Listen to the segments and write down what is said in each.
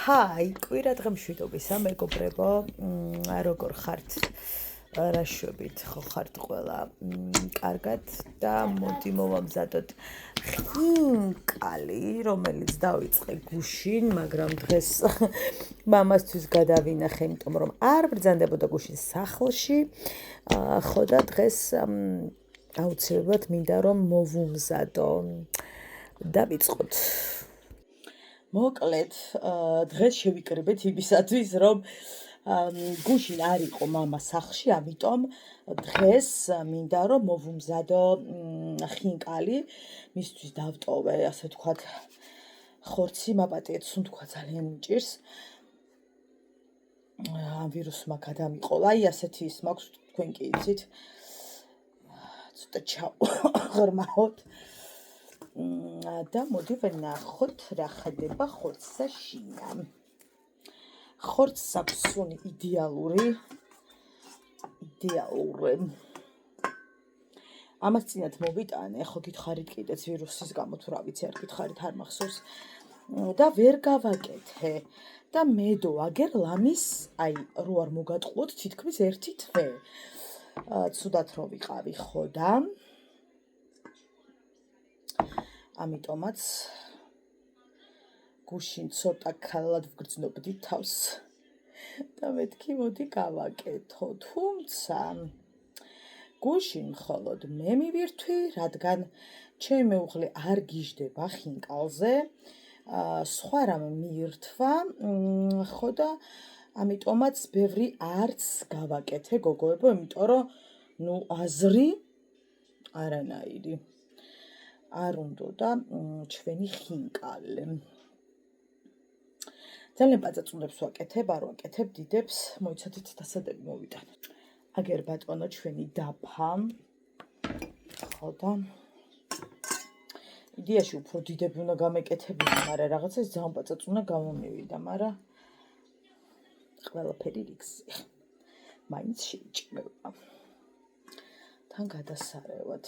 ჰაი, კვირა დღე მშვიდობისა, მეგობრებო, როგორ ხართ? რა შვებით, ხო ხართ ყველა კარგად და მოდი მოვამზადოთ ხინკალი, რომელიც დავიწყე გუშინ, მაგრამ დღეს მამასთვის გადავინახე, იმიტომ რომ არ ბრძანდებოდა გუშინ სახლში. ხო და დღეს აუცილებლად მინდა რომ მოვუმზადო. დავიწყოთ. მოკლედ, დღეს შევიკრიბეთ იმისათვის, რომ გუშინ არ იყო მამა სახლში, ამიტომ დღეს მინდა რომ მოვუმზადო ხინკალი, მისთვის დავტოვე, ასე ვთქვათ, ხორცი, მაპატიეთ, სუნთქვა ძალიან მიჭირს. ამ ვირუსმა გადამიყოლა, აი ასეთი ის მაქვს, თქვენ კი იცით. ცოტა ჩავღრმავოთ. და მოდი ვნახოთ რა ხდება ხორცსა შინა. ხორცს აქვს სუნი იდეალური. ამას წინათ მოვიტანე, ხო გითხარით კიდეც ვირუსის გამო თუ რა ვიცი, არ გითხარით, არ მახსოვს. და ვერ გავაკეთე. და მედო აგერ ლამის, აი, რო არ მოგატყუოთ თითქმის 1 თვე. ცუდად რო ვიყავი, ხო და ამიტომაც გუშინ ცოტა ქალად ვგრძნობდი თავს და მეთქი მოდი გავაკეთო, თუმცა გუშინ მხოლოდ მე მივირთვი, რადგან ჩემი მეუღლე არ გიждდება ხინკალზე, სხვა რამ მიირთვა, ხო და ამიტომაც ბევრი არც გავაკეთე გოგოებო, იმიტომ რომ ნუ აზრი არანაირი არ უნდოდა ჩვენი ხინკალი. ძალიან პაწაწუნებს ვაკეთებ, არ ვაკეთებ დიდებს, მოიცადეთ დასადები მოვიტანოთ. აგერ ბატონო ჩვენი დაფა, ხო და იდეაში უფრო დიდები უნდა გამეკეთებინა, მაგრამ რაღაცა ძალიან პაწაწუნა გამომივიდა, მაგრამ ყველაფერი რიგზე. მაინც შეიჭმება. თან გადასარევად.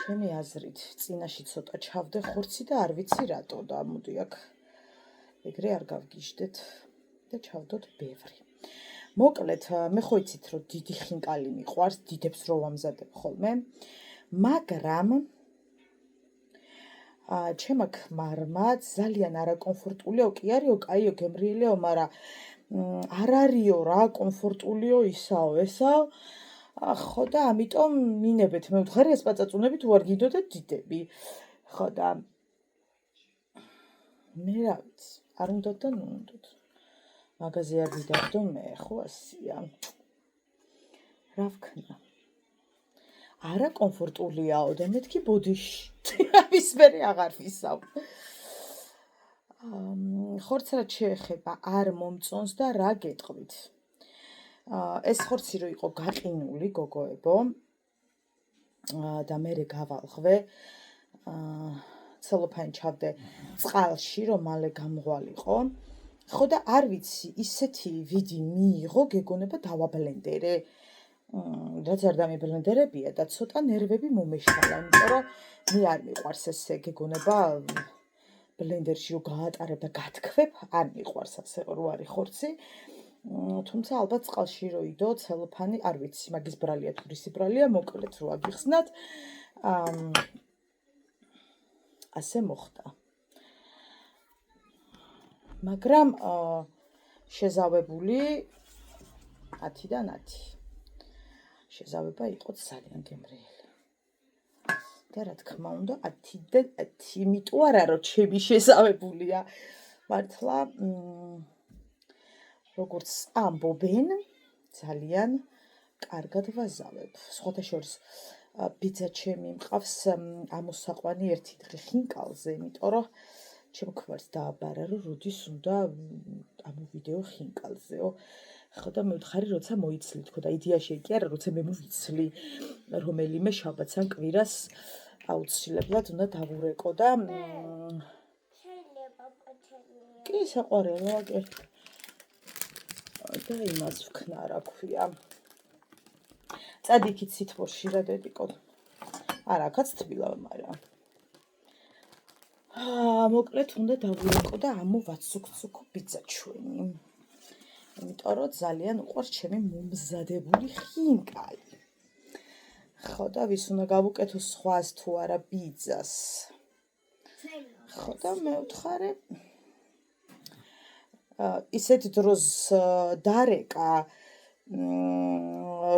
ჩემი აზრით, წინაში ცოტა ჩავდე ხორცი და არ ვიცი რატო და მოდი აქ ეგრე არ გავგიჟდეთ და ჩავდოთ ბევრი. მოკლედ, მე ხო იცით რომ დიდი ხინკალი მიყვარს, დიდებს რო ვამზადებ ხოლმე, მაგრამ ჩემ აქ მარმა ძალიან არაკომფორტულია, კი არისო, კაიო, გემრიელიაო, მაგრამ არ არისო რა, კომფორტულიო ისაო, ესაო. ხო და ამიტომ მინებეთ, მე ვთხარი ეს პაწაწუნები თუ არ გიდოდეთ დიდები. ხო და მე რა ვიცი, არ უნდათ და ნუ უნდათ. მაღაზი არ ვიდარდო მე, ხო ასია. რა ვქნა? არა კომფორტულიაო და მეთქი ბოდიში. ის მე აღარ ვისავ. ხორცს რაც შეეხება არ მომწონს და რა გეტყვით? ეს ხორცი რო იყო გაყინული გოგოებო და მერე გავალღვე, ცელოფანი ჩავდე წყალში, რომ მალე გამღვალიყო. ხო და არ ვიცი, ისეთი ვიდი მიიღო, გეგონება დავაბლენდერე. რაც არ დამიბლენდერებია და ცოტა ნერვები მომეშალა, იმიტომ რომ მე არ მიყვარს ესე გეგონება ბლენდერში რო გაატარებ და გათქვებ, არ მიყვარს ასე რო არის ხორცი. თუმცა ალბათ წყალში რო იდო, ცელოფანი, არ ვიცი, მაგის ბრალია თუ რისი ბრალია, მოკლედ რო აგიხსნათ. ასე მოხდა. მაგრამ შეზავებული 10-დან 10. შეზავება იყო ძალიან გემრიელი. და რა თქმა უნდა 10-დან 10, იმიტომ არა რომ ჩემი შეზავებულია. მართლა როგორც ამბობენ, ძალიან კარგად ვაზავებ. სხვათა შორის ბიძა ჩემი მყავს ამოსაყვანი 1 დღე ხინკალზე, იმიტომ რომ ჩემქვარს დააბარა, რომ როდის უნდა ამოვიდეო ხინკალზეო. ხო და მე ვთხარი, როცა მოიცლი, თქო და იდეაში კი არა, როცა მე მოვიცლი რომელიმე შაბათს ან კვირას აუცილებლად უნდა დავურეკო და შეიძლება პაჩელია. კი, საყვარელო აგერ. და იმას ვქნა, რა ქვია. წადი იქით სითბოში რა დედიკო. არა, აქაც თბილა, მაგრამ მოკლედ უნდა დავიწყო და ამოვაცუქცუქო პიცა ჩვენი. იმიტომ რომ ძალიან უყვარს ჩემი მომზადებული ხინკალი. ხო და ვის უნდა გავუკეთო სხვას თუ არა პიცას. ხო და მე ვთხარე ისეთ დროს დარეკა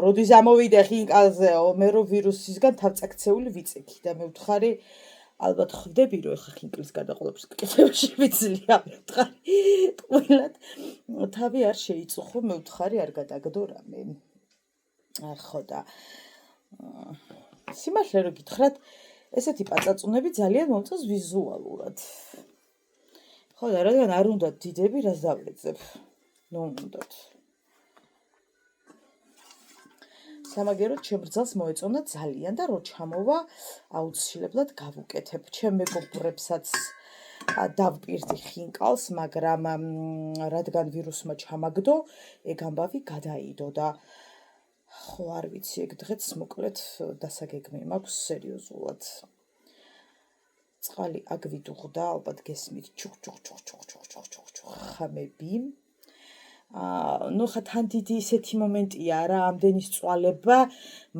როდის ამოვიდე ხინკალზეო მე რომ ვირუსისგან თავწაქცეული ვიწექი და მე ვთხარი ალბათ ხვდები რომ ეხა ხინკლის გარდა ყველაფერს კეთებაში ვიძლია მე ვთხარი ყველად თავი არ შეიწუხო მე ვთხარი არ გადაგდო რამე ხო და სიმართლე რომ გითხრათ ესეთი პაწაწუნები ძალიან მომწონს ვიზუალურად ხო და რადგან არ უნდა დიდები რას დავეძებ ნუ უნდათ სამაგეროდ ჩემ ბრძალს მოეწონა ძალიან და რო ჩამოვა აუცილებლად გავუკეთებ ჩემ მეგობრებსაც დავპირდი ხინკალს მაგრამ რადგან ვირუსმა ჩამაგდო ეგ ამბავი გადაიდო და ხო არ ვიცი ეგ დღეც მოკლედ დასაგეგმი მაქვს სერიოზულად წყალი აგვიდუღდა ალბათ გესმით ჩუხ ხამები ნუ ხა თან დიდი ისეთი მომენტია რა ამდენი სწვალება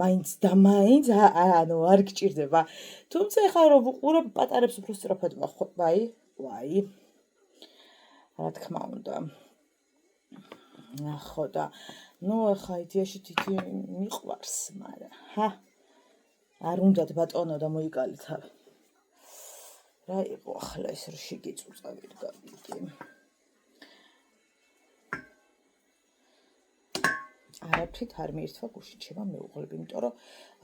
მაინც და მაინც ანუ არ გჭირდება თუმცა ეხლა რომ ვუყურებ პატარებს უფრო სწრაფად ვაი რა თქმა უნდა ხო და ნუ ეხლა იდეაში დიდი მიყვარს მაგრამ არ უნდათ ბატონო და მოიკალე თავი რა იყო ახლა ეს რო შეგიწუწა ვიდგა არაფრით არ მიირთვა გუშინ შემა მეუღლები, იმიტომ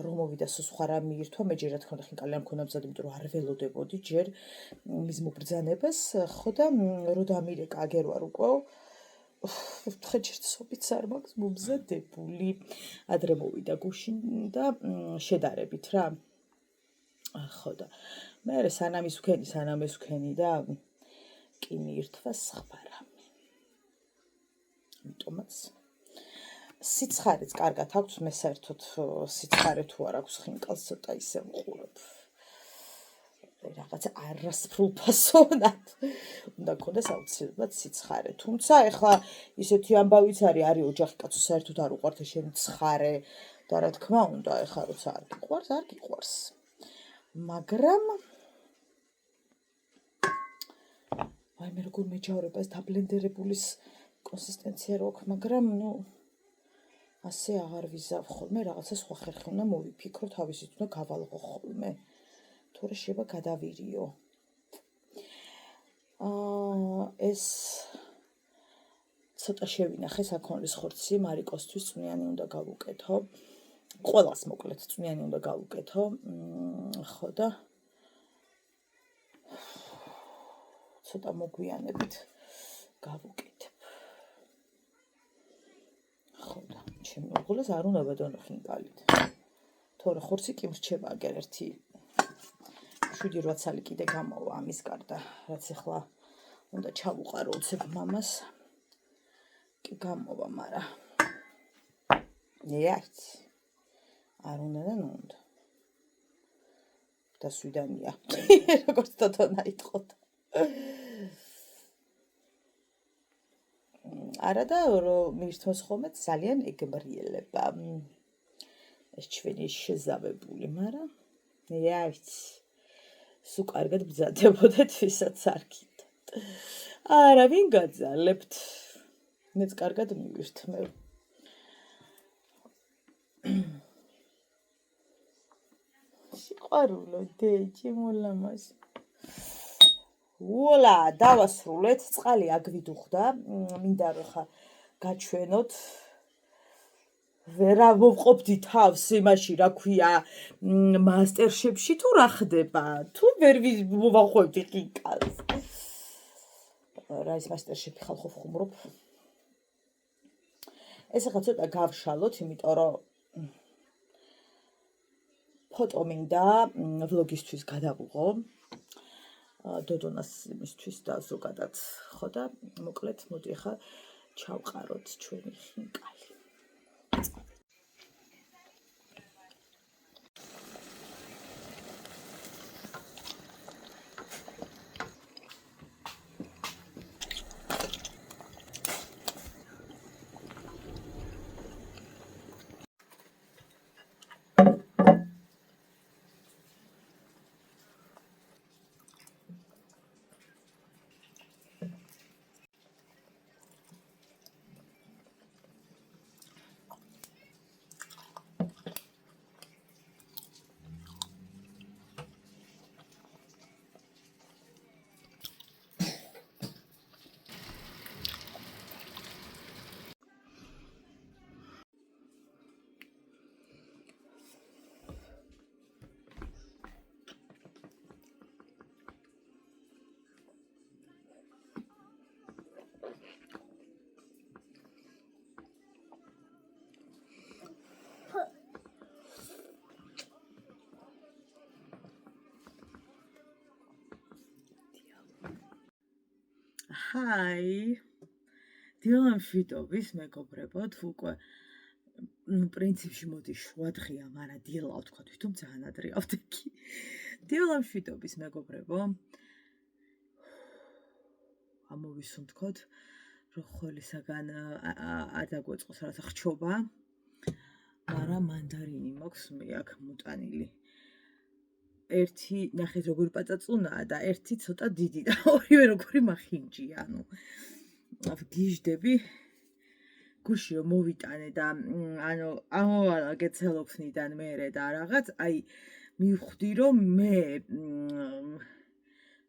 რომ მოვიდა სხვა რა მიირთვა, მე ჯერ რა თქმა უნდა ხინკალი არ მქონდა მზად, იმიტომ რომ არ ველოდებოდი ჯერ მის მობრძანებას, ხო და რო დამირეკა აგერ ვარ უკვე ვთხე ჯერ სოფიც არ მაქვს მომზადებული. ადრე მოვიდა გუშინ და შედარებით რა. ხო და მე სანამ ის ვქენი და კი მიირთვა სხვა რამე. ამიტომაც სიცხარეც კარგად აქვს მე საერთოდ სიცხარე თუ არ აქვს ხინკალს ცოტა ისე ვყურებ რაღაცა არასფრულფასოვნად უნდა გქონდეს აუცილებლად სიცხარე თუმცა ეხლა ისეთი ამბავიც არის ოჯახი კაცო საერთოდ არ უყვართ შენ ცხარე და რა თქმა უნდა ეხლა როცა არ გიყვარს მაგრამ აი მე როგორ მეჯავრება ეს დაბლენდერებულის კონსისტენცია რო აქვს მაგრამ ნუ ასე აღარ ვიზავ ხოლმე რაღაცა სხვა ხერხი უნდა მოვიფიქრო თავისით უნდა გავალღო ხოლმე თორე შეიძლება გადავირიო ეს ცოტა შევინახე საქონლის ხორცი მარიკოსთვის წვნიანი უნდა გავუკეთო ყველას მოკლედ წვნიანი უნდა გავუკეთო ხო და ცოტა მოგვიანებით გავუკეთებ ხო და ჩემი უღლეს არ უნდა ბატონო ხინკალით თორე ხორცი კი მრჩება აგერ 7-8 წელი კიდე გამოვა ამის გარდა რაც ახლა უნდა ჩავუყარო უცებ მამას კი გამოვა მაგრამ ერთ არ უნდა და ნუ უნდა და სვიდანია როგორც თოთონა იტყოდა არა და რომ მირთმოს ხოლმე ძალიან ეგმრიელება ეს ჩვენი შეზავებული მაგრამ რა ვიცი სულ კარგად ბრძანდებოდეთ ვისაც არ გინდათ არა ვინ გაძალებთ მეც კარგად მივირთმევ სიყვარულო დეჯი მოლამაზ ულა დავასრულეთ წყალი აგვიდუხდა მინდა რომ ხა გაჩვენოთ ვერა მოვყოფდი თავს იმაში რა ქვია მასტერშეფში თუ რა ხდება თუ ვერ მოვახვევდი ხინკალს რა ის მასტერშეფი ხალხო ვხუმრობ ეს ახლა ცოტა გავშალოთ იმიტომ რომ ფოტო მინდა ვლოგისთვის გადავუღო დოდონას იმისთვის და ზოგადად ხო და მოკლედ მოდი ახლა ჩავყაროთ ჩვენი ხინკალი Hi. დილამშვიდობის მეგობრებო, თუ უკვე პრინციპში მოდი შუადღეა, მაგრამ დილა ვთქვა, თვითონ ძალიან ადრე ავდექი. დილამშვიდობის მეგობრებო. ამოვისუნთქოთ, რომ ხოლისაგან არ დაგვეწყოს რაღაცა ხრჩობა. მაგრამ მანდარინი მაქვს მე აქ მოტანილი. ერთი ნახეთ როგორი პაწაწუნაა და ერთი ცოტა დიდი და ორივე როგორი მახინჯია, ანუ გიჟდები გუში რომ მოვიტანე და ანუ ამოვალა გეცელოფნიდან მერე და რაღაც აი მივხვდი რომ მე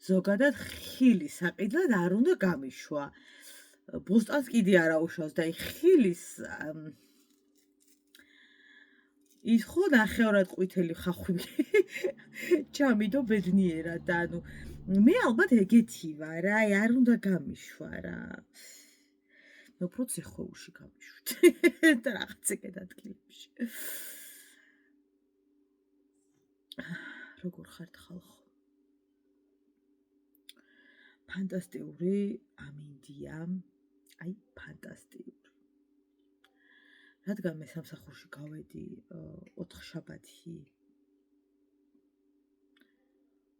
ზოგადად ხილის საყიდლად არ უნდა გამიშვა ბოსტანს კიდე არ აუშავს და აი ხილის ის ხო ნახევრად ყვითელი ხახვი ჩამიდო ბედნიერად და ანუ მე ალბათ ეგეთი ვარ რა აი არ უნდა გამიშვა რა უფრო ცეხვეულში გამიშვით და რაღაც ეგეთ ადგილებში როგორ ხართ ხალხო ფანტასტიკური ამინდია აი ფანტასტიკური რადგან მე სამსახურში გავედი 4 შაბათი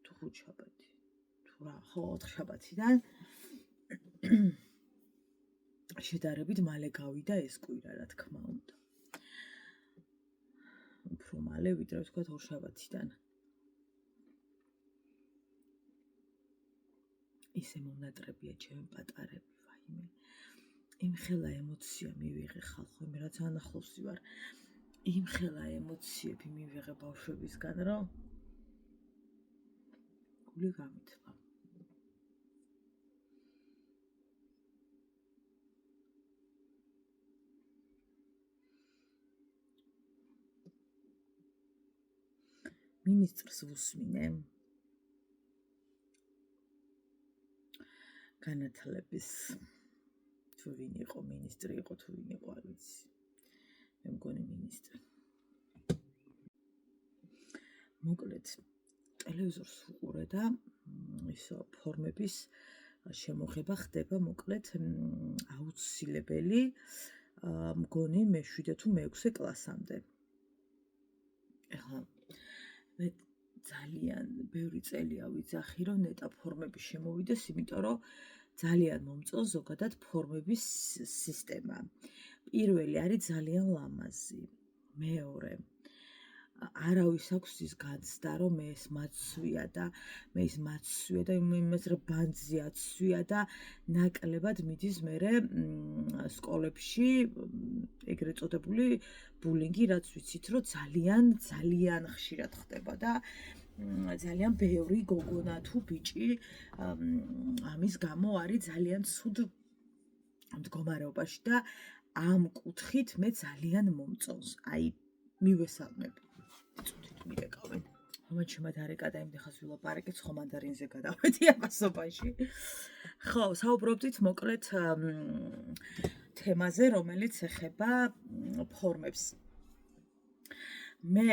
თუ 5 შაბათი თუ რა ხო 4 შაბათიდან შედარებით მალე გავიდა ეს კვირა რა თქმა უნდა უფრო მალე ვიდრე ვთქვა 2 შაბათიდან ისე მომნატრებია ჩემი პატარები ვაიმე იმხელა ემოცია მივიღე ხალხო მე რაც ანახლოსი ვარ იმხელა ემოციები მივიღე ბავშვებისგან რომ გული გამიწვა მინისტრს ვუსმინე განათლების თუ ვინ იყო მინისტრი იყო თუ ვინ იყო არ ვიცი მე მგონი მინისტრი მოკლედ ტელევიზორს ვუყურე და ისო ფორმების შემოღება ხდება მოკლედ აუცილებელი მგონი მე-7 თუ მე-6 კლასამდე ეხლა მე ძალიან ბევრი წელია ვიძახი რომ ნეტა ფორმები შემოვიდეს იმიტომ რომ ძალიან მომწონს ზოგადად ფორმების სისტემა. პირველი არის ძალიან ლამაზი. მეორე არავის აქვს ის განცდა რომ მე ეს მაცვია და მე ის მაცვია და იმას რა ბანძი აცვია და ნაკლებად მიდის მერე სკოლებში ეგრეთ წოდებული ბულინგი რაც ვიცით რომ ძალიან ხშირად ხდება და ძალიან ბევრი გოგონა თუ ბიჭი ამის გამო არის ძალიან ცუდ მდგომარეობაში და ამ კუთხით მე ძალიან მომწონს. აი მივესალმებ. წუთით მივეკავენ. ხომაც შემადარეკა და იმდენ ხას ვილაპარაკეთ ხო მანდარინზე გადავედი აბასობაში. ხო, საუბრობდით მოკლედ თემაზე, რომელიც ეხება ფორმებს. მე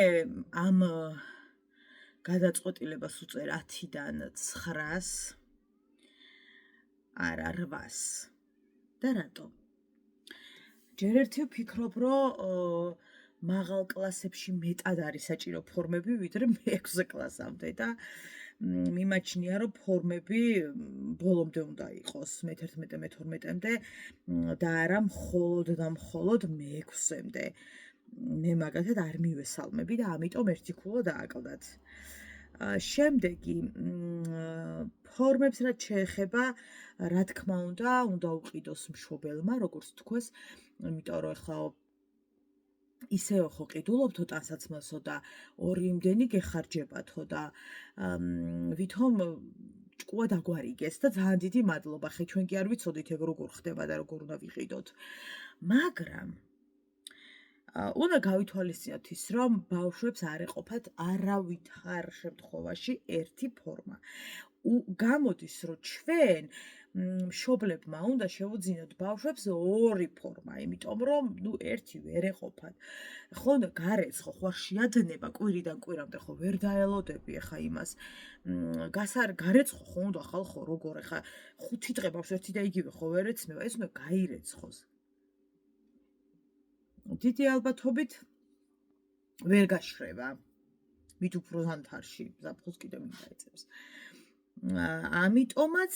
ამ გადაწყვეტილებას უწერ 10-დან 9-ს არა 8-ს და რატომ? ჯერ ერთი ვფიქრობ, რომ მაღალ კლასებში მეტად არის საჭირო ფორმები, ვიდრე მე-6 კლასამდე და მიმაჩნია, რომ ფორმები ბოლომდე უნდა იყოს მე-11, მე-12-მდე და არა მხოლოდ და მხოლოდ მე-6-მდე. მე მაგათად არ მივესალმები და ამიტომ ერთი ქულა დააკლდათ. შემდეგი ფორმებს რაც შეეხება, რა თქმა უნდა უყიდოს მშობელმა, როგორც თქვეს, იმიტომ რომ ახლა ისევ ხო ყიდულობთო ტანსაცმელსო და 2 იმდენი გეხარჯებათო და ვითომ ჭკუა დაგვარიგეს და ძალიან დიდი მადლობა. ხე ჩვენ კი არ ვიცოდით ეგ როგორ ხდება და როგორ უნდა ვიყიდოთ. მაგრამ უნდა გავითვალისწინოთ ის, რომ ბავშვებს არ ეყოფათ არავითარ შემთხვევაში ერთი ფორმა. გამოდის, რომ ჩვენ მშობლებმა უნდა შევუძინოთ ბავშვებს ორი ფორმა, იმიტომ რომ ერთი ვერ ეყოფათ. ხო და გარეცხო, ხო შეადნება კვირიდან კვირამდე, ხო ვერ დაელოდები ახლა იმას. გარეცხო ხო უნდა ხალხო, როგორ ახლა 5 დღე ბავშვს ერთი და იგივე ხო ვერ ეცნობა, ეს უნდა გაირეცხოს. დიდი ალბათობით ვერ გაშრება. მით უფრო ზამთარში ზაფხულს კიდე მინდა ეწევს. ამიტომაც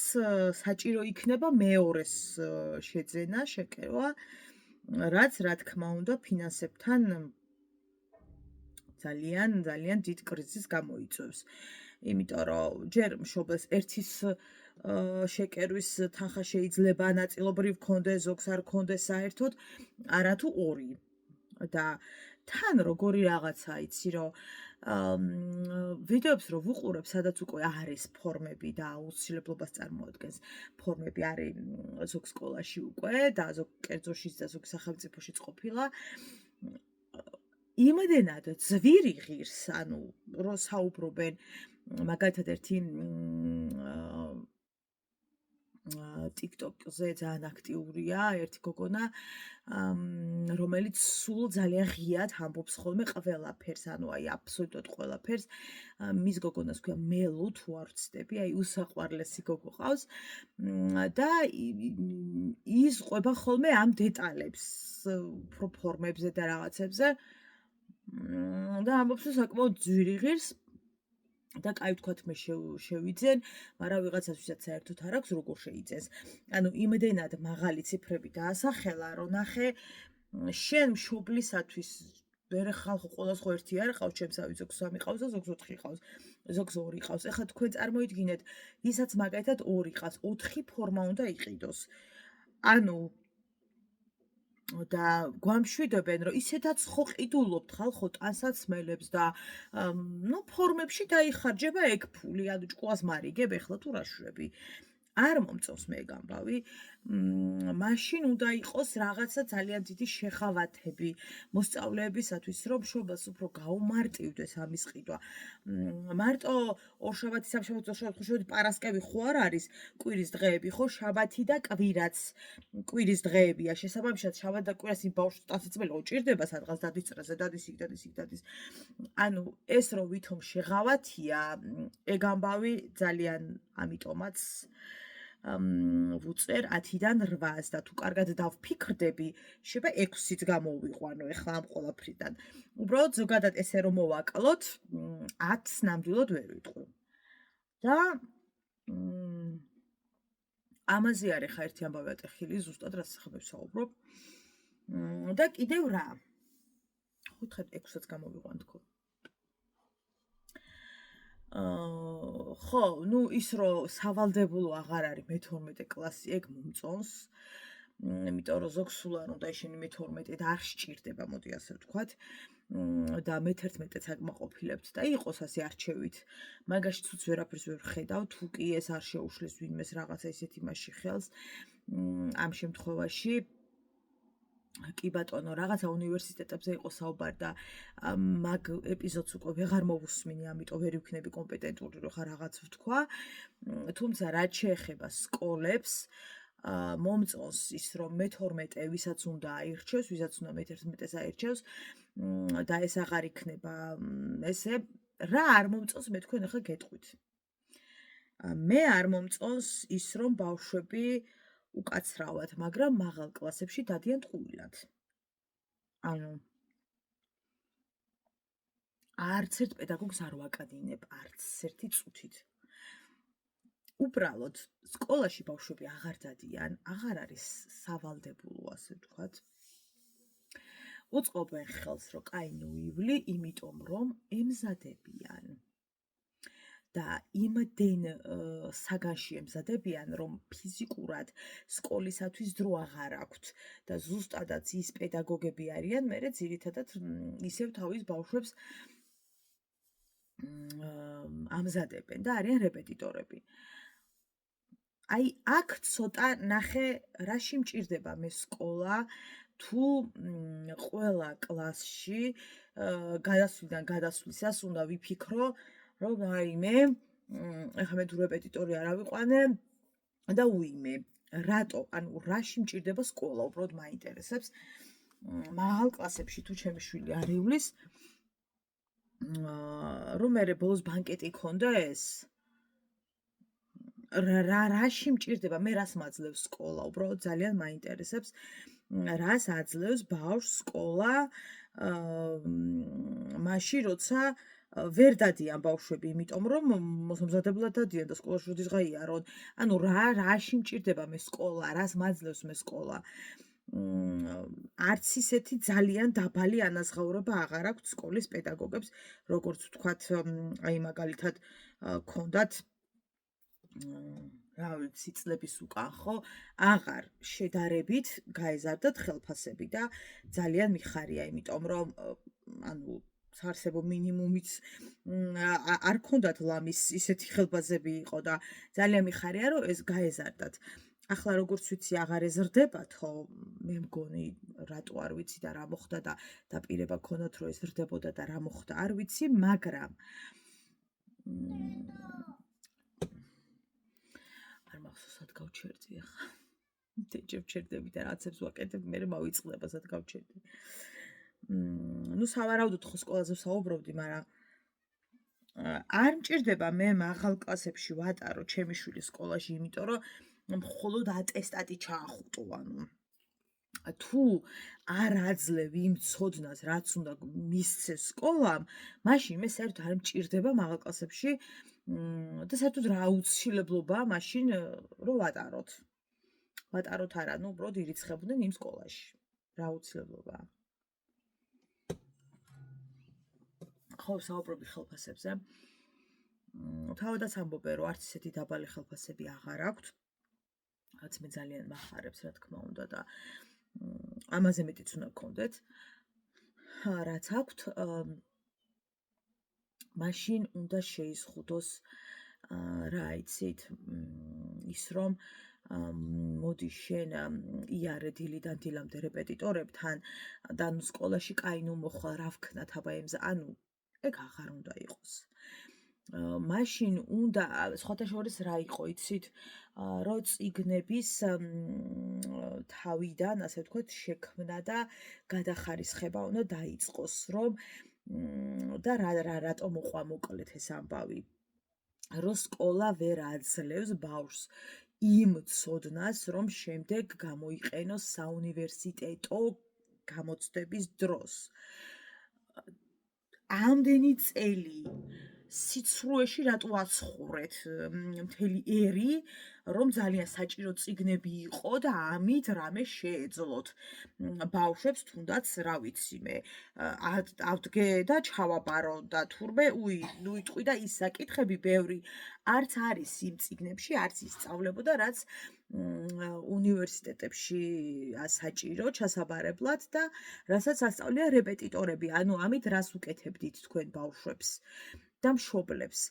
საჭირო იქნება მეორეს შეძენა, შეკერვა, რაც რა თქმა უნდა ფინანსებთან ძალიან დიდ კრიზისს გამოიწვევს. იმიტომ რომ ჯერ მშობელს ერთის შეკერვის თანხა შეიძლება ნაწილობრივ გქონდეს, ზოგს არ გქონდეს საერთოდ, არათუ ორი. და თან როგორი რაღაცა იცი რომ ვიდეოებს რო ვუყურებ, სადაც უკვე არის ფორმები და აუცილებლობას წარმოადგენს ფორმები არის ზოგ სკოლაში უკვე და ზოგ კერძოშიც და ზოგ სახელმწიფოშიც ყოფილა. იმდენად ძვირი ღირს, ანუ რო საუბრობენ მაგალითად ერთი TikTok-ზე ძალიან აქტიურია ერთი გოგონა, რომელიც სულ ძალიან ღიად ამბობს ხოლმე ყველაფერს, ანუ აი აბსოლუტურად ყველაფერს. მის გოგონას ქვია მელო თუ არ ვცდები, აი უსაყვარლესი გოგო ყავს და ის ყვება ხოლმე ამ დეტალებს, უფრო ფორმებზე და რაღაცებზე და ამბობს რომ საკმაოდ ძვირი ღირს და კაი ვთქვათ მე შევიძენ, მაგრამ ვიღაცას ვისაც საერთოდ არ აქვს როგორ შეიძენს. ანუ იმდენად მაღალი ციფრები დაასახელა, რომ ნახე შენ მშობლისათვის ვერ ხალხო ყოველს ხო ერთი არ ყავს, ჩემსავი ზოგს 3 ყავს და ზოგს 4 ყავს, ზოგს 2 ყავს. ეხლა თქვენ წარმოიდგინეთ, ისაც მაგალითად 2 ყავს, 4 ფორმა უნდა იყიდოს. ანუ და გვამშვიდობენ, რომ ისედაც ხო ყიდულობთ ხალხო ტანსაცმელებს და ფორმებში დაიხარჯება ეგ ფული, ანუ ჭკუას მარიგებ, ეხლა თუ რა შვები. არ მომწონს მე ეგ ამბავი. მაშინ უნდა იყოს რაღაცა ძალიან დიდი შეხავათები მოსწავლეებისათვის, რომ მშობელს უფრო გაუმარტივდეს ამის ყიდვა. მარტო ორშაბათი, სამშაბათი, ორშაბათი, პარასკევი ხო არ არის კვირის დღეები, ხო შაბათი და კვირაც კვირის დღეებია. შესაბამისად, შაბათ და კვირას იმ ბავშვს ტანსაცმელი უჭირდება სადღაც დადის წრეზე, დადის იქ, დადის. ანუ ეს რომ ვითომ შეღავათია, ეგ ამბავი ძალიან ამიტომაც ვუწერ 10-დან 8-ს და თუ კარგად დავფიქრდები, შეიძლება 6-იც გამოვიყვანო ეხლა ამ ყველაფრიდან. უბრალოდ ზოგადად ესე რომ მოვაკლოთ, 10-ს ნამდვილად ვერ ვიტყვი. და ამაზე არის ხა ერთი ამბავი ატეხილი, ზუსტად რაც ახლა ვსაუბრობ. და კიდევ რა? ხუთად 6-საც გამოვიყვან თქო. ხო, ის რომ სავალდებულო აღარ არის მე-12 კლასი, ეგ მომწონს. იმიტომ რომ ზოგს სულ არ უნდა შენი მე-12 და არ სჭირდება, მოდი ასე ვთქვათ. და მე-11-ც აკმაყოფილებთ და იყოს ასე არჩევით. მაგაში თუც ვერაფერს ვერ ხედავ, თუ კი ეს არ შეუშლის ვინმეს რაღაცა ისეთი მასში ხელს. ამ შემთხვევაში კი ბატონო, რაღაცა უნივერსიტეტებზე იყო საუბარი და მაგ ეპიზოდს უკვე ვეღარ მოვუსმინი, ამიტომ ვერ ვიქნები კომპეტენტური, რომ ხა რაღაც ვთქვა. თუმცა რაც შეეხება სკოლებს, მომწონს ის, რომ მე-12 ვისაც უნდა აირჩევს, ვისაც უნდა მე-11-ს აირჩევს და ეს აღარ იქნება ესე, რა არ მომწონს მე თქვენ ახლა გეტყვით. მე არ მომწონს ის, რომ ბავშვები უკაცრავად, მაგრამ მაღალ კლასებში დადიან ტყუილად. ანუ არც ერთ პედაგოგს არ ვაკადინებ, არც ერთი წუთით. უბრალოდ სკოლაში ბავშვები აღარ დადიან, აღარ არის სავალდებულო, ასე ვთქვათ. უწყობენ ხელს, რომ კაი ნუივლი, იმიტომ რომ ემზადებიან. და იმდენ საგანში ემზადებიან, რომ ფიზიკურად სკოლისათვის დრო აღარ აქვთ და ზუსტადაც ის პედაგოგები არიან, მერე ძირითადად ისევ თავის ბავშვებს ამზადებენ და არიან რეპეტიტორები. აი აქ ცოტა ნახე რაში მჭირდება მე სკოლა, თუ ყველა კლასში გადასვლიდან გადასვლისას უნდა ვიფიქრო, რომ რაიმე ეხლა მე თუ რეპეტიტორი არ ავიყვანე და უიმე რატო ანუ რაში მჭირდება სკოლა უბრალოდ მაინტერესებს მაღალ კლასებში თუ ჩემი შვილი არ ივლის რომ მე ბოლოს ბანკეტი ქონდეს რაში მჭირდება მე რას მაძლევს სკოლა უბრალოდ ძალიან მაინტერესებს რას აძლევს ბავშვს სკოლა მაშინ როცა ვერ დადიან ბავშვები იმიტომ რომ მოსამზადებლად დადიან და სკოლაში როდის გაიარონ ანუ რაში მჭირდება მე სკოლა რას მაძლევს მე სკოლა არც ისეთი ძალიან დაბალი ანაზღაურება აღარ აქვს სკოლის პედაგოგებს როგორც ვთქვათ აი მაგალითად ქონდათ რა ვიცი წლების უკან ხო აღარ შედარებით გაეზარდათ ხელფასები და ძალიან მიხარია იმიტომ რომ ანუ საარსებო მინიმუმიც არ ქონდათ ლამის ისეთი ხელფასები იყო და ძალიან მიხარია რომ ეს გაეზარდათ ახლა როგორც ვიცი აღარ ეზრდებათ ხო მე მგონი რატო არ ვიცი და რა მოხდა და დაპირება ქონდათ რომ ეს ზრდებოდა და რა მოხდა არ ვიცი მაგრამ არ მახსოვს სად გავჩერდი ახლა დეჯებ ჩერდები და რაცებს ვაკეთებ მე მოვიწყდება სად გავჩერდი ну სავარაუდოდ ხო სკოლაზე ვსაუბრობდი მაგრამ არ მჭირდება მე მაღალ კლასებში ვატარო ჩემი შვილი სკოლაში იმიტომ რომ მხოლოდ ატესტატი ჩაახუტო ანუ თუ არ აძლევ იმ ცოდნას რაც უნდა მისცეს სკოლამ მაშინ მე საერთოდ არ მჭირდება მაღალ კლასებში და საერთოდ რა აუცილებლობაა მაშინ რომ ვატაროთ არა ну უბრალოდ ირიცხებოდნენ იმ სკოლაში რა აუცილებლობაა ხო საუბრობდი ხელფასებზე თავადაც ამბობენ რომ არც ისეთი დაბალი ხელფასები აღარ აქვთ რაც მე ძალიან მახარებს რა თქმა უნდა და ამაზე მეტიც უნდა გქონდეთ რაც აქვთ მაშინ უნდა შეიზღუდოს რა იცით ის რომ მოდი შენ იარე დილიდან დილამდე რეპეტიტორებთან და ნუ სკოლაში კაი ნუ მოხვალ რა ვქნათ აბა ემზა ანუ ეგ აღარ უნდა იყოს მაშინ უნდა სხვათა შორის რა იყო იცით რომ წიგნების თავიდან ასე ვთქვათ შექმნა და გადახარისხება უნდა დაიწყოს რომ და რატომ მოყვა მოკლედ ეს ამბავი რომ სკოლა ვერ აძლევს ბავშვს იმ ცოდნას რომ შემდეგ გამოიყენოს საუნივერსიტეტო გამოცდების დროს ამდენი წელი სიცრუეში რატო აცხოვრეთ მთელი ერი რომ ძალიან საჭირო წიგნები იყო და ამით რამე შეეძლოთ ბავშვებს თუნდაც რა ვიცი მე ავდგე და ჩავაბარო და თურმე ნუ იტყვი და ის საკითხები ბევრი არც არის იმ წიგნებში არც ისწავლებოდა რაც უნივერსიტეტებში საჭირო ჩასაბარებლად და რასაც ასწავლია რეპეტიტორები ანუ ამით რას უკეთებდით თქვენ ბავშვებს და მშობლებს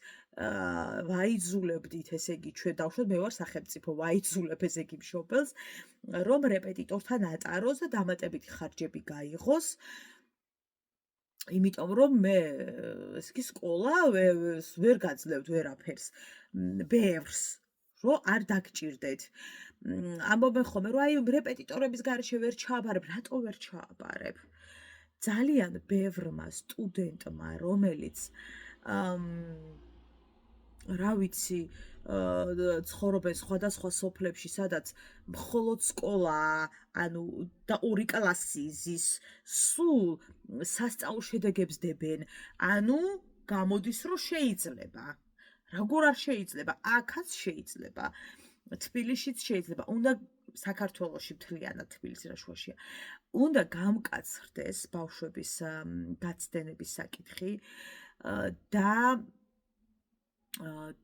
ვაიძულებდით ესე იგი ჩვენ დავშვათ მე ვარ სახელმწიფო ვაიძულებ ესე იგი მშობელს რომ რეპეტიტორთან ატაროს და დამატებითი ხარჯები გაიღოს იმიტომ რომ მე ეს კი სკოლა ვერ გაძლევთ ვერაფერს ბევრს რომ არ დაგჭირდეთ ამბობენ ხოლმე რომ აი რეპეტიტორების გარეშე ვერ ჩააბარებ რატო ვერ ჩააბარებ ძალიან ბევრმა სტუდენტმა რომელიც რა ვიცი ცხოვრობენ სხვადასხვა სოფლებში სადაც მხოლოდ სკოლა ანუ და 2 კლასი ზის სულ სასწავლო შედეგებს დებენ ანუ გამოდის რომ შეიძლება როგორ არ შეიძლება აქაც შეიძლება თბილისშიც შეიძლება უნდა საქართველოში მთლიანად თბილისი რა შუაშია უნდა გამკაცრდეს ბავშვების გაცდენების საკითხი და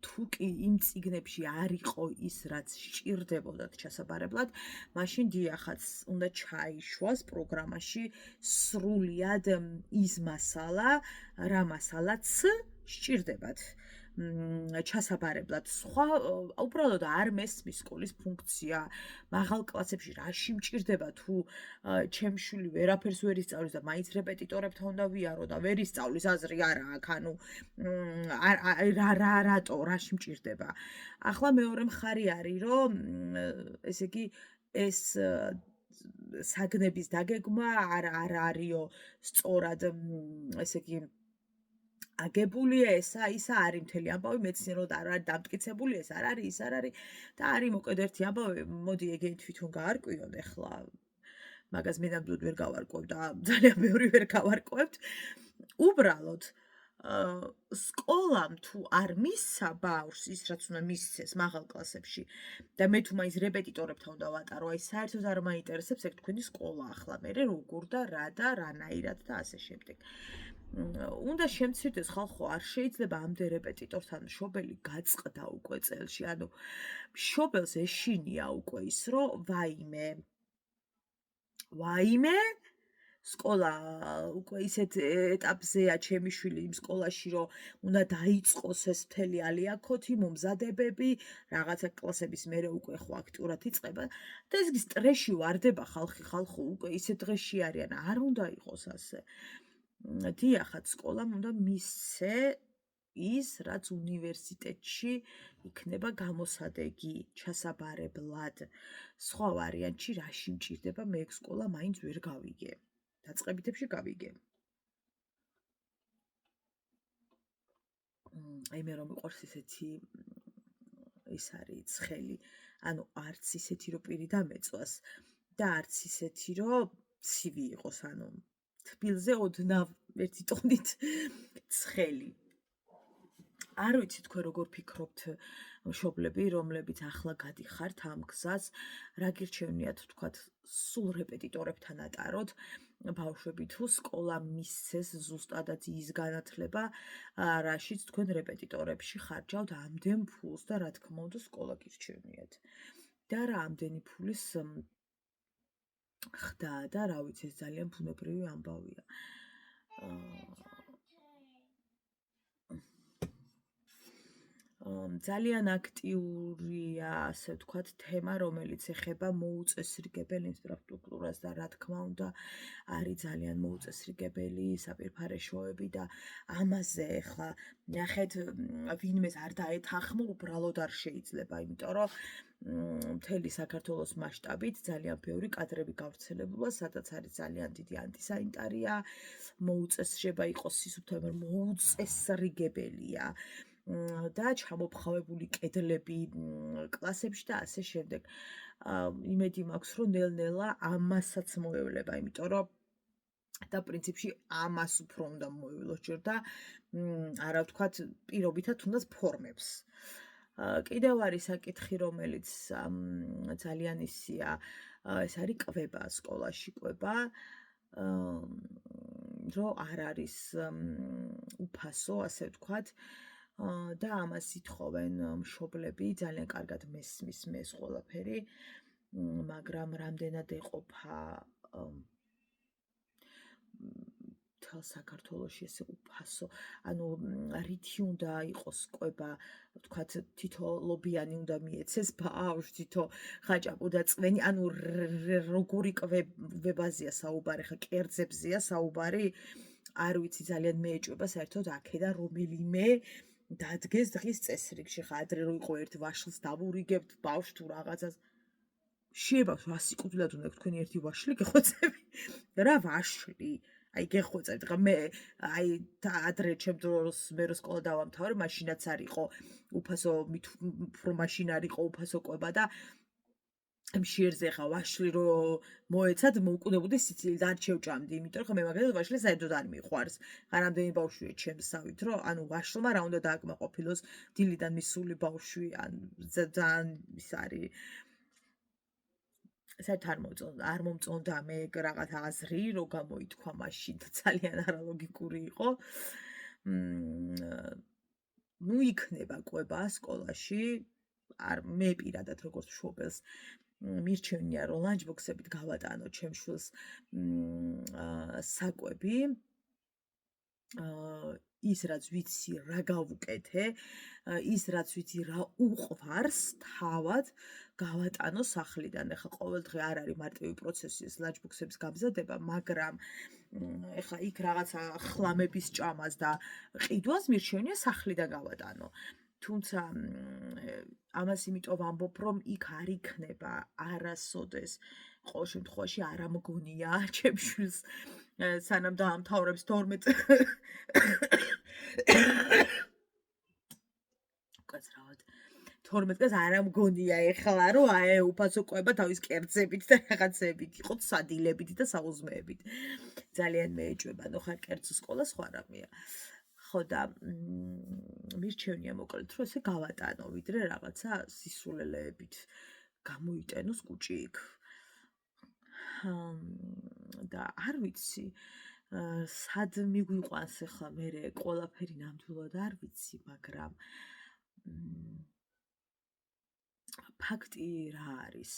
თუ კი იმ წიგნებში არ იყო ის რაც სჭირდებოდათ ჩასაბარებლად მაშინ დიახაც უნდა ჩაიშვას პროგრამაში სრულიად ის მასალა რა მასალაც სჭირდებათ ჩასაბარებლად. სხვა უბრალოდ არ მესმის სკოლის ფუნქცია. მაღალ კლასებში რაში მჭირდება თუ ჩემი შვილი ვერაფერს ვერ ისწავლის და მაინც რეპეტიტორებთან უნდა ვიარო და ვერ ისწავლის, აზრი არა აქვს, ანუ რატო, რაში მჭირდება. ახლა მეორე მხარე არის, რომ ესე იგი ეს საგნების დაგეგმა არ არისო სწორად ესე იგი აგებულია ესა ისა არის მთელი ამბავი მეცნიერულად არ არის დამტკიცებული ეს არ არის ის არ არის და არის მოკედ ერთი ამბავი მოდი ეგენი თვითონ გაარკვიონ ახლა მაგას მე ნამდვილად ვერ გავარკვევ და ძალიან ბევრი ვერ გავარკვევთ უბრალოდ სკოლამ თუ არ მისცა ბავშვს ის რაც უნდა მისცეს მაღალ კლასებში და მე თუ მაინც რეპეტიტორებთან უნდა ვატარო აი საერთოდ არ მაინტერესებს ეგ თქვენი სკოლა ახლა მე როგორ და რა და რანაირად და ასე შემდეგ უნდა შემცირდეს ხალხო არ შეიძლება ამდე რეპეტიტორთან მშობელი გაწყდა უკვე წელში ანუ მშობელს ეშინია უკვე ის რომ ვაიმე სკოლა უკვე ისეთ ეტაპზეა ჩემი შვილი იმ სკოლაში რომ უნდა დაიწყოს ეს მთელი ალიაქოთი მომზადებები რაღაცა კლასების მერე უკვე ხო აქტიურად იწყება და ეს სტრესში ვარდება ხალხო უკვე ისეთ დღეში არიან არ უნდა იყოს ასე დიახაც სკოლამ უნდა მისცე ის რაც უნივერსიტეტში იქნება გამოსადეგი ჩასაბარებლად სხვა ვარიანტში რაში მჭირდება მე ეგ სკოლა მაინც ვერ გავიგე დაწყებითებში გავიგე აი მე რომ მიყვარს ისეთი ის არის ცხელი ანუ არც ისეთი რომ პირი დამეწვას და არც ისეთი რომ ცივი იყოს ანუ თბილზე ოდნავ ერთი ტონით ცხელი არ ვიცი თქვენ როგორ ფიქრობთ მშობლები რომლებიც ახლა გადიხართ ამ გზას რა გირჩევნიათ თქვათ სულ რეპეტიტორებთან ატაროთ ბავშვები თუ სკოლა მისცეს ზუსტადად ის განათლება რაშიც თქვენ რეპეტიტორებში ხარჯავთ ამდენ ფულს და რა თქმა უნდა სკოლა გირჩევნიათ და რა ამდენი ფულის ხდა და რა ვიცი ეს ძალიან ბუნებრივი ამბავია ძალიან აქტიურია, ასე ვთქვათ, თემა, რომელიც ეხება მოუწესრიგებელ ინფრასტრუქტურას და რა თქმა უნდა, არის ძალიან მოუწესრიგებელი საპირფარეშოები და ამაზე ახლა ნახეთ, ვინმეს არ დაეთანხმო, უბრალოდ არ შეიძლება, იმიტომ რომ მთელი საქართველოს მასშტაბით ძალიან ბევრი კადრები გავრცელებულა, სადაც არის ძალიან დიდი ანტისანიტარია, მოუწესრიგება იყოს სისუფთავე, მოუწესრიგებელია. და ჩამოფხავებული კედლები კლასებში და ასე შემდეგ. იმედი მაქვს, რომ ნელ-ნელა ამასაც მოევლება, იმიტომ რომ და პრინციპში ამას უფრო უნდა მოევლოს ჯერ და არა ვთქვათ, პირობითად თუნდაც ფორმებს. კიდევ არის საკითხი, რომელიც ძალიან ისია, ეს არის კვება სკოლაში კვება. რომ არ არის უფასო, ასე ვთქვათ. და ამას ითხოვენ მშობლები ძალიან კარგად მესმის მე ეს ყველაფერი მაგრამ რამდენად ეყოფა მთელ საქართველოში ესე უფასო ანუ რითი უნდა იყოს კვება ვთქვათ თითო ლობიანი უნდა მიეცეს ბავშვს თითო ხაჭაპუ და წვენი ანუ როგორი კვებაზეა საუბარი ხა კერძებზეა საუბარი არ ვიცი ძალიან მეეჭვება საერთოდ აქედან რომელიმე დადგეს დღის წესრიგში ხა ადრე რო იყო ერთ ვაშლს დავურიგებთ ბავშვს თუ რაღაცას შეებავს 100 კუდლად უნდა თქვენი ერთი ვაშლი გეხვეწები რა ვაშლი აი გეხვეწებთ ხა მე აი ადრე ჩემ დროს მე რო სკოლა დავამთავრე მაშინაც არ იყო უფასო უფრო მაშინ არ იყო უფასო კვება და მშიერზე ხა ვაშლი რო მოეცად მოუკუნებოდი სიცილით არ შევჭამდი იმიტომ რომ მე მაგალითად ვაშლი საერთოდ არ მიყვარს ხა რამდენი ბავშვია ჩემსავით რომ ანუ ვაშლმა რა უნდა დააკმაყოფილოს დილიდან მისული ბავშვი ან ძალიან ის არის საერთოდ არ მომწონდა მე რაღაცა აზრი რო გამოითქვა მაშინ და ძალიან არალოგიკური იყო ნუ იქნება კვება სკოლაში არ მე პირადად როგორც მშობელს მირჩენია რომ ლანჩბოქსებით გავატანო ჩემ შვილს საკვები ის რაც ვიცი რა გავუკეთე, ის რაც ვიცი რა უყვარს თავად გავატანო სახლიდან. ეხლა ყოველდღე არ არის მარტივი პროცესი ეს ლანჩბოქსების გამზადება, მაგრამ ეხლა იქ რაღაცა ხლამების ჭამას და ყიდვას მირჩევნია სახლიდან გავატანო. თუმცა ამას იმიტომ ვამბობ, რომ იქ არ იქნება არასოდეს ყოველ შემთხვევაში არ ამგონია ჩემ შვილს სანამ დაამთავრებს 12 კაცრავად 12 წელს არ ამგონია ეხლა რომ უფასო ყვება თავის კერძებით და რაღაცებით იყოთ სადილებით და საუზმეებით ძალიან მეეჭვება ნუ ხარ კერძო სკოლა სხვა რამეა ხო და მირჩევნია მოკლედ რომ ესე გავატანო ვიდრე რაღაცა სისულელეებით გამოიტენოს კუჭი იქ და არ ვიცი სად მიგვიყვანს ახლა მე ყველაფერი ნამდვილად არ ვიცი მაგრამ ფაქტი რა არის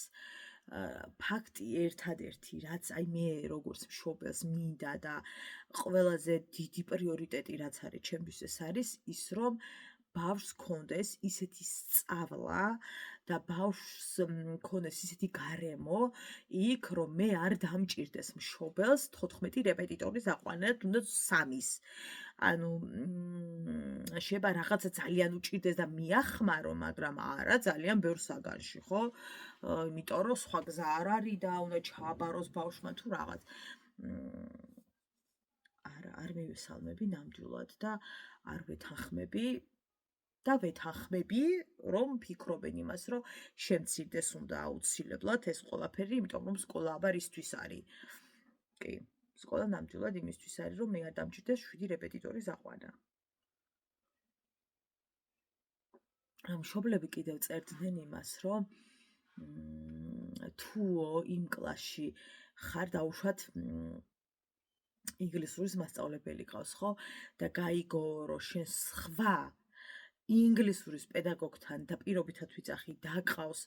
ფაქტი ერთადერთი რაც აი მე როგორც მშობელს მინდა და ყველაზე დიდი პრიორიტეტი რაც არის ჩემთვის ეს არის ის რომ ბავშვს კონდეს ისეთი სწავლა და ბავშვს მქონდეს ისეთი გარემო იქ რომ მე არ დამჭირდეს მშობელს 14 რეპეტიტორის აყვანა და თუნდაც 3-ის ანუ შეიძლება რაღაცა ძალიან უჭირდეს და მიახმარო მაგრამ არა ძალიან ბევრ საგანში ხო იმიტომ რომ სხვა გზა არ არის და უნდა ჩააბაროს ბავშვმა თუ რაღაც არ მივესალმები ნამდვილად და არ ვეთანხმები და ვეთანხმები, რომ ფიქრობენ იმას, რომ შემცირდეს უნდა აუცილებლად ეს ყველაფერი, იმიტომ რომ სკოლა აბარ ისთვის არის. კი, სკოლა ნამდვილად იმისთვის არის, რომ მე არ დამჭირდეს 7 რეპეტიტორის აყვანა. მშობლები კიდევ წერდნენ იმას, რომ თუ იმ კლასში ხარ დაუშვათ ინგლისურის მასწავლებელი ყავს, ხო? და გაიგო, რომ შენ სხვა ინგლისურის პედაგოგთან და პირობითად ვიძახი დაკავს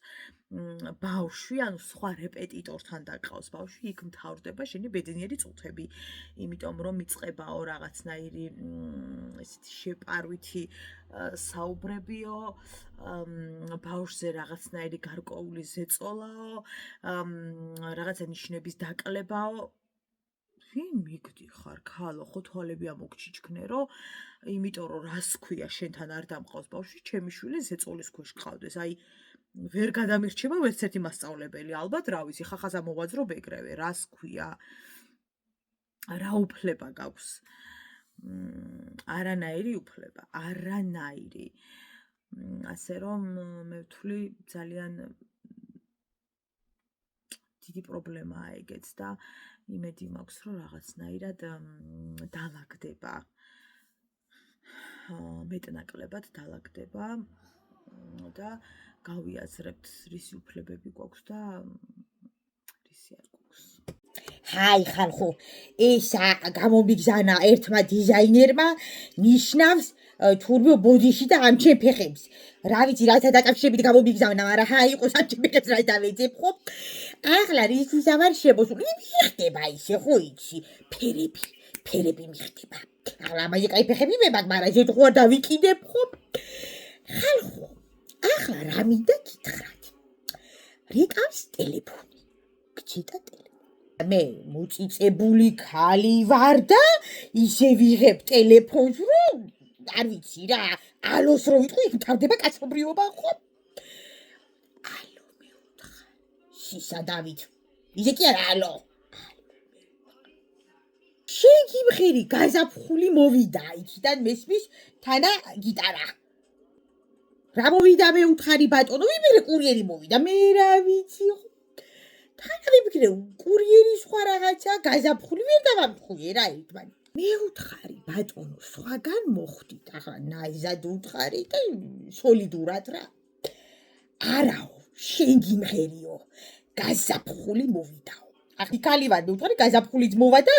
ბავშვი, ანუ სხვა რეპეტიტორთან დაკავს ბავშვი, იქ მთავრდება შენი ბედნიერი წუთები, იმიტომ რომ იწყებაო რაღაცნაირი ესეთი შეპარვითი საუბრებიო, ბავშვზე რაღაცნაირი გარკვეული ზეწოლაო, რაღაცა ნიშნების დაკლებაო. ვინ მიგდიხარ, ქალო, ხო თვალები ამოგჩიჩქნერო, იმიტომ რომ რას ქვია შენთან არ დამყავს ბავშვი, ჩემი შვილი ზეწოლის ქვეშ ყავდეს. აი ვერ გადამირჩება ვერც ერთი მასწავლებელი, ალბათ რა ვიცი, ხახაზა მოვაძრო ეგრევე, რას ქვია? რა უფლება გაქვს? არანაირი უფლება, არანაირი. ასე რომ მე ვთვლი ძალიან დიდი პრობლემაა ეგეც და იმედი მაქვს რომ რაღაცნაირად დალაგდება მეტნაკლებად დალაგდება და გავიაზრებთ რისი უფლებები გვაქვს და რისი არ გვაქვს. Hai ხალხო, ეს გამომიგზავნა ერთმა დიზაინერმა ნიშნავს თურმე ბოდიში და ამ ჩემ ფეხებს. რა ვიცი, რათა დაკავშირებით გამომიგზავნა, მაგრამ ჰაი იყოს ამ ჩემ ფეხებს რა დავეძებ ხო? ახლა რისთვის ამარ შემოსული? მიხდება ისე ხო იცი? ფერები მიხდება. ახლა ამაზე კაი ფეხები მე მაქვს, მაგრამ ზედ ხო არ დავიკიდებ ხო? ხალხო, ახლა რა მინდა გითხრათ? რეკავს ტელეფონი. გჭირდა მე მოწიწებული ქალი ვარ და ისე ვიღებ ტელეფონს რომ არ ვიცი რა ალოს რო ვიტყვი იქ მთავრდება კაცობრიობა ხო ალო მეუთხარ შისა დავით ისე კი არა ალო შენ გიმხირი გაზაფხული მოვიდა იქიდან მესმის თანა გიტარა რა მოვიდა მე უთხარი ბატონო ვიბერე კურიერი მოვიდა მე რა ვიცი თანა ვიფიქრე კურიერი სხვა რაღაცა გაზაფხული ვერ დავამთხუე რა ერთმანი მე უთხარი ბატონო სხვაგან მოხვდით ახლა ნაიზად უთხარი და სოლიდურად რა არაო შენ გიმღერიო გაზაფხული მოვიდაო ახლა ქალი ვარ მე უთხარი გაზაფხულიც მოვა და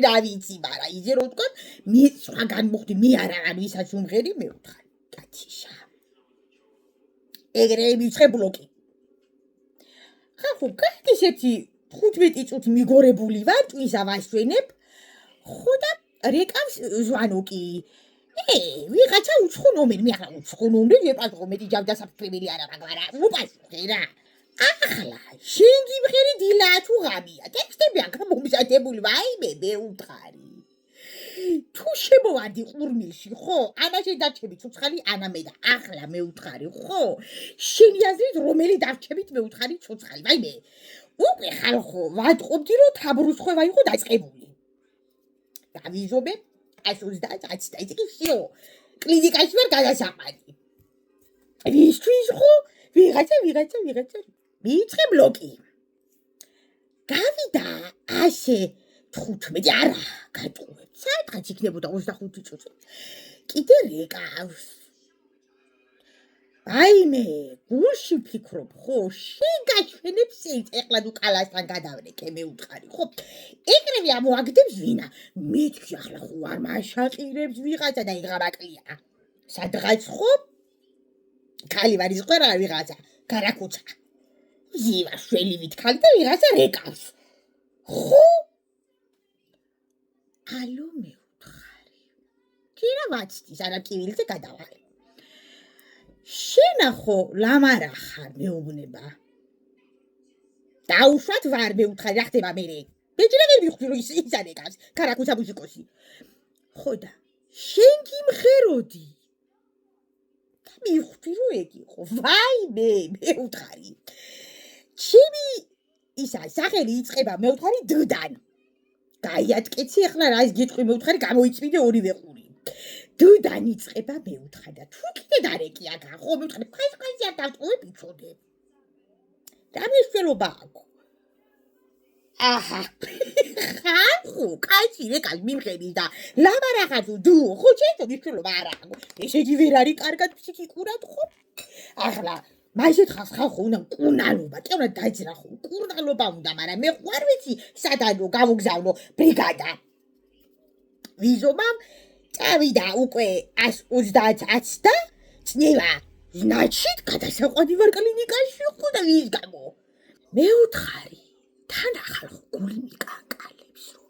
რა ვიცი მაგრამ იზე რო თქვა მე სხვაგან მოხვდი მე არა ვისაც უმღერი მე უთხარი კაციშა ეგრე მიცხე ბლოკი ხახო, გაიგე ესეთი 15 წუთი მიგორებული ვარ, ტვინსა ვასვენებ. ხო და რეკავს ზვანო კი ვიღაცა უცხო ნომერი მე ახლა უცხო ნომერი ეპატრო მეტი ჯავდასაფრთხებელი არა მაგრამ უპასუხე რა ახლა შენ გიმღერი დილა თუ ღამია ტექსტები აქ მომზადებული ვაიმე მე უთხარი თუ შემოვარდი ყურმილში ხო ანაშენ დარჩები ცოცხალი ანამე და ახლა მე უთხარი ხო შენი აზრით რომელი დარჩებით მე უთხარი ცოცხალი ვაიმე უკვე ხალხო ვატყობდი რომ თაბრუსხვევა იყო დაწყებული დავიზობე 130 წაიწიკიშიო კლინიკაში ვერ გადასაყარი ვისთვის ხო ვიღაცა მიიწყე ბლოკი გავიდა ასე 15 არა გატყუებ საერთოდ იქნებოდა 25 წუთი კიდე რეკავს აიმე გულში ფიქრობ ხო შენ გაჩვენებს ეხლა თუ კალასთან გადავრეკე მე უთხარი ხო ეგრევე ამოაგდებს ვინა მეთქი ახლა ხო არ მაშაყირებს ვიღაცა და იღაბაკლია სადღაც ხო ქალი ვარის ყვერა ვიღაცა გარაკუცა ზივა შველივით ქალი და ვიღაცა რეკავს ხო ალო მე უთხარი კირა ვაცდის არა კივილზე გადავალ შენ ახო ლამარა ხარ მეუბნება დაუშვათ ვარ მე უთხარი რა ხდება მე ბეჭირა ვერ მივხვდი რომ ის არეკავს კარაკუცა მუსიკოსი ხო და შენ გიმღეროდი და მივხვდი რომ ეგ იყო ვაიმე მე უთხარი ჩემი ისა სახელი იწყება მე უთხარი დდან გაიატკეცი ახლა რა ის გიტყვი მე უთხარი გამოიწვიდე ორივე ყური დდან იწყება მე უთხარი და თუ კიდე დარეკი აქა ხო მე უთხარი ფაის არ დავტყუებ იცოდე და მნიშვნელობა აქვს აჰა ხახო კაცი რეკალ მიმღერის და ლამარა ხარ თუ დუ ხო ჩემო მნიშვნელობა არ აქვს ესე იგი ვერ არის კარგად ფსიქიკურად ხო ახლა მაისეთ ხალხო უნდა კურნალობა კევრა დაიძრა ხო კურნალობა უნდა მაგრამ მე ხوار ვიცი სადანო გამოგზავნო ბრიგადა ვიზობამ წავიდა უკვე 130 და წნევა значит გადასაყვანი ვარ კლინიკაში ხო და ვის გამო მე უთხარი თან ახალ გული მიკაკალებს რომ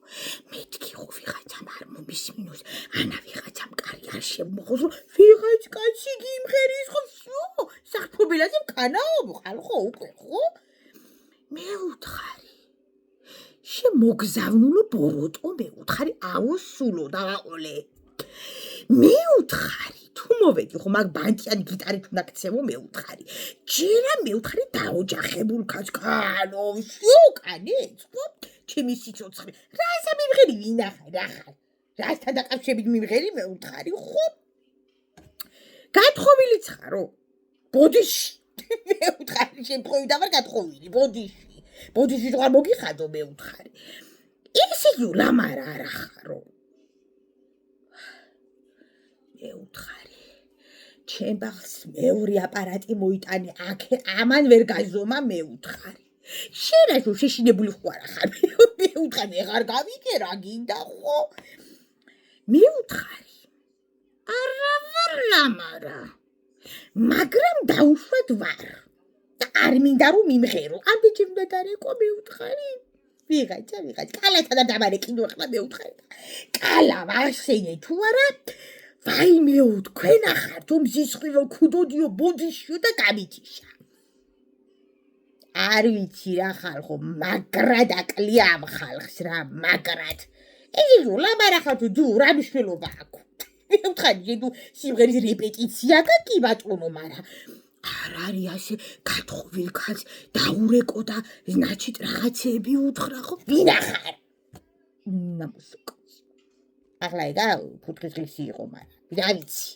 მეთქი ხო ვიღაცამ არ მომისმინოს ანა ვიღაცამ კარი არ შემოხოს რომ ვიღაც კაცი გიმღერის ხო всё საფრთხებელაზე მქანაობ ხალხო უკვე ხო მე უთხარი შემოგზავნულო ბოროტო მე უთხარი აუსულო დააყოლე მე უთხარი თუ მოვედი ხო მაგ ბანტიანი გიტარით უნდა ქცევო მე უთხარი ჯერა მე უთხარი დაოჯახებულ კაცს კანო всё კანეც ხო ჩემი სიცოცხლე რასა მიმღერი ვინახარ რა ხარ რასთან დაკავშირებით მიმღერი მე უთხარი ხო გათხოვილიც ხარო ბოდიში მე უთხარი შემთხვევით დავარ გათხოვილი ბოდიში ვარ მოგიხადო მე უთხარი ესე იგი ლამარა არა ხარო მე უთხარი ჩემბაღს მეორე აპარატი მოიტანე აქ ამან ვერ გაზომა მე უთხარი შენაშო შეშინებული ხوار ხარ მე უთხარი აღარ გავიგე რა გინდა ხო მე უთხარი არა ვარ ლამარა მაგრამ დაუშვად ვარ და არ მინდა რომ მიმღერო ამ ბიჭიმდა დარეკო მე უთხარი ვიღაცა კალათა და დამარეკინო ახლა მე უთხარი კალა ვაშენე თუ არა ვაიმე თქვენ ახართ მზისხრივო ქუდოდიო ბოდიშიო და გამიჩიშა არ ვიცი რა ხალხო მაგრად აკლია ამ ხალხს რა მაგრად ეგ ლამარა ხარ თუ რა მნიშვნელობა აქვს მე ვთხარი ჯერ თუ სიმღერის რეპეტიცია კი ბატონო მაგრამ არ არის ასე გათხოვილ კაცს დაურეკო და значит რაღაცები უთხრა ხო ვინახარ ნამუსიკო ახლა ეგა ფუტკრის ღირსი იყო მაგრამ რა ვიცი